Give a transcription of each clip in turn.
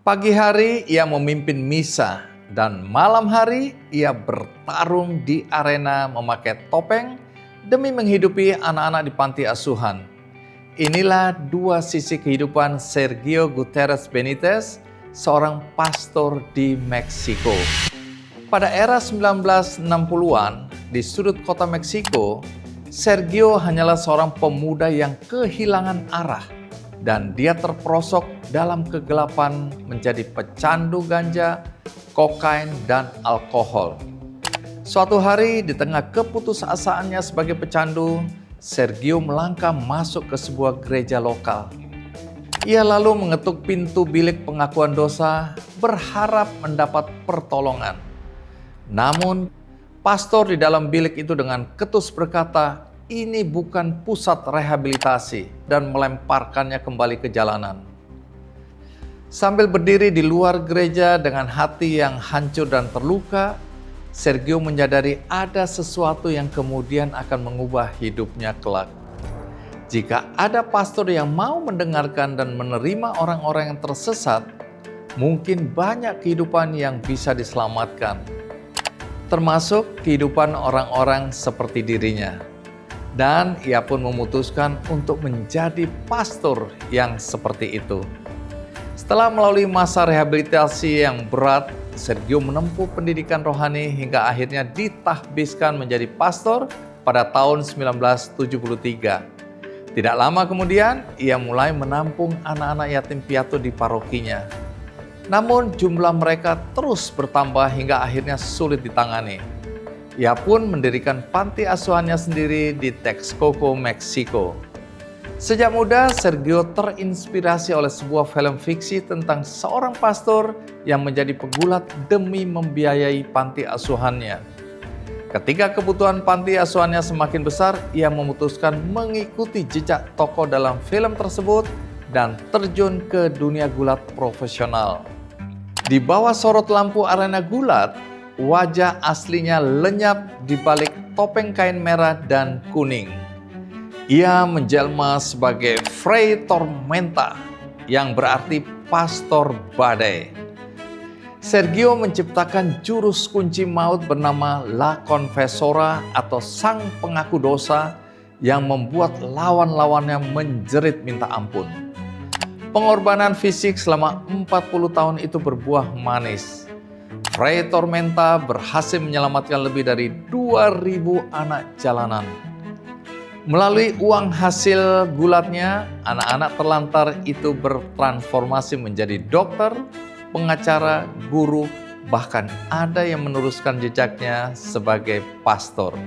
Pagi hari ia memimpin misa dan malam hari ia bertarung di arena memakai topeng demi menghidupi anak-anak di panti asuhan. Inilah dua sisi kehidupan Sergio Gutierrez Benitez, seorang pastor di Meksiko. Pada era 1960-an, di sudut kota Meksiko, Sergio hanyalah seorang pemuda yang kehilangan arah dan dia terperosok dalam kegelapan menjadi pecandu ganja, kokain, dan alkohol. Suatu hari di tengah keputusasaannya sebagai pecandu, Sergio melangkah masuk ke sebuah gereja lokal. Ia lalu mengetuk pintu bilik pengakuan dosa, berharap mendapat pertolongan. Namun, pastor di dalam bilik itu dengan ketus berkata, "Ini bukan pusat rehabilitasi," dan melemparkannya kembali ke jalanan. Sambil berdiri di luar gereja dengan hati yang hancur dan terluka, Sergio menyadari ada sesuatu yang kemudian akan mengubah hidupnya kelak. Jika ada pastor yang mau mendengarkan dan menerima orang-orang yang tersesat, mungkin banyak kehidupan yang bisa diselamatkan, termasuk kehidupan orang-orang seperti dirinya. Dan ia pun memutuskan untuk menjadi pastor yang seperti itu. Setelah melalui masa rehabilitasi yang berat, Sergio menempuh pendidikan rohani hingga akhirnya ditahbiskan menjadi pastor pada tahun 1973. Tidak lama kemudian, ia mulai menampung anak-anak yatim piatu di parokinya. Namun jumlah mereka terus bertambah hingga akhirnya sulit ditangani. Ia pun mendirikan panti asuhannya sendiri di Texcoco, Meksiko. Sejak muda, Sergio terinspirasi oleh sebuah film fiksi tentang seorang pastor yang menjadi pegulat demi membiayai panti asuhannya. Ketika kebutuhan panti asuhannya semakin besar, ia memutuskan mengikuti jejak tokoh dalam film tersebut dan terjun ke dunia gulat profesional. Di bawah sorot lampu arena gulat, wajah aslinya lenyap di balik topeng kain merah dan kuning. Ia menjelma sebagai Fray Tormenta, yang berarti pastor badai. Sergio menciptakan jurus kunci maut bernama La Confesora atau sang pengaku dosa yang membuat lawan-lawannya menjerit minta ampun. Pengorbanan fisik selama 40 tahun itu berbuah manis. Fray Tormenta berhasil menyelamatkan lebih dari 2.000 anak jalanan. Melalui uang hasil gulatnya, anak-anak terlantar itu bertransformasi menjadi dokter, pengacara, guru, bahkan ada yang meneruskan jejaknya sebagai pastor.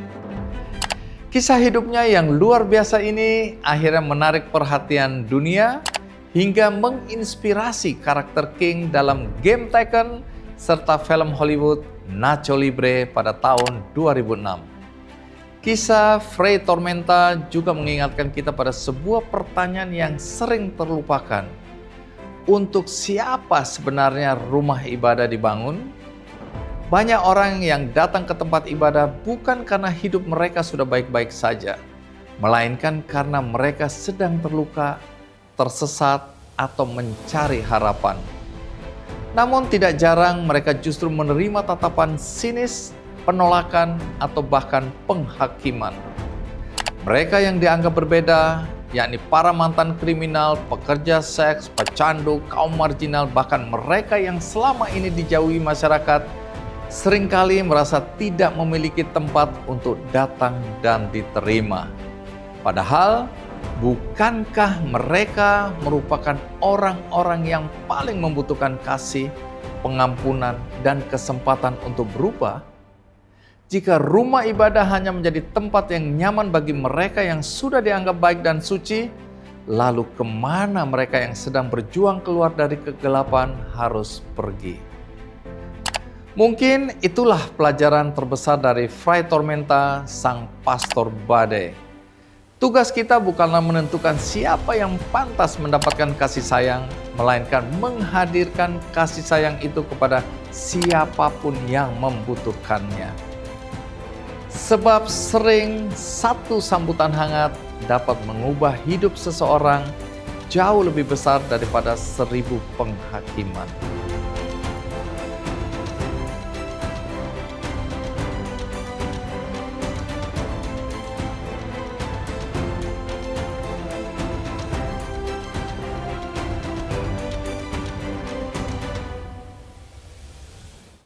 Kisah hidupnya yang luar biasa ini akhirnya menarik perhatian dunia hingga menginspirasi karakter King dalam game Taken serta film Hollywood Nacho Libre pada tahun 2006. Kisah Fray Tormenta juga mengingatkan kita pada sebuah pertanyaan yang sering terlupakan. Untuk siapa sebenarnya rumah ibadah dibangun? Banyak orang yang datang ke tempat ibadah bukan karena hidup mereka sudah baik-baik saja, melainkan karena mereka sedang terluka, tersesat, atau mencari harapan. Namun tidak jarang mereka justru menerima tatapan sinis, penolakan, atau bahkan penghakiman. Mereka yang dianggap berbeda, yakni para mantan kriminal, pekerja seks, pecandu, kaum marginal, bahkan mereka yang selama ini dijauhi masyarakat, seringkali merasa tidak memiliki tempat untuk datang dan diterima. Padahal, bukankah mereka merupakan orang-orang yang paling membutuhkan kasih, pengampunan, dan kesempatan untuk berubah? Jika rumah ibadah hanya menjadi tempat yang nyaman bagi mereka yang sudah dianggap baik dan suci, lalu kemana mereka yang sedang berjuang keluar dari kegelapan harus pergi? Mungkin itulah pelajaran terbesar dari Fray Tormenta, sang pastor badai. Tugas kita bukanlah menentukan siapa yang pantas mendapatkan kasih sayang, melainkan menghadirkan kasih sayang itu kepada siapapun yang membutuhkannya. Sebab sering satu sambutan hangat dapat mengubah hidup seseorang jauh lebih besar daripada 1000 penghakiman.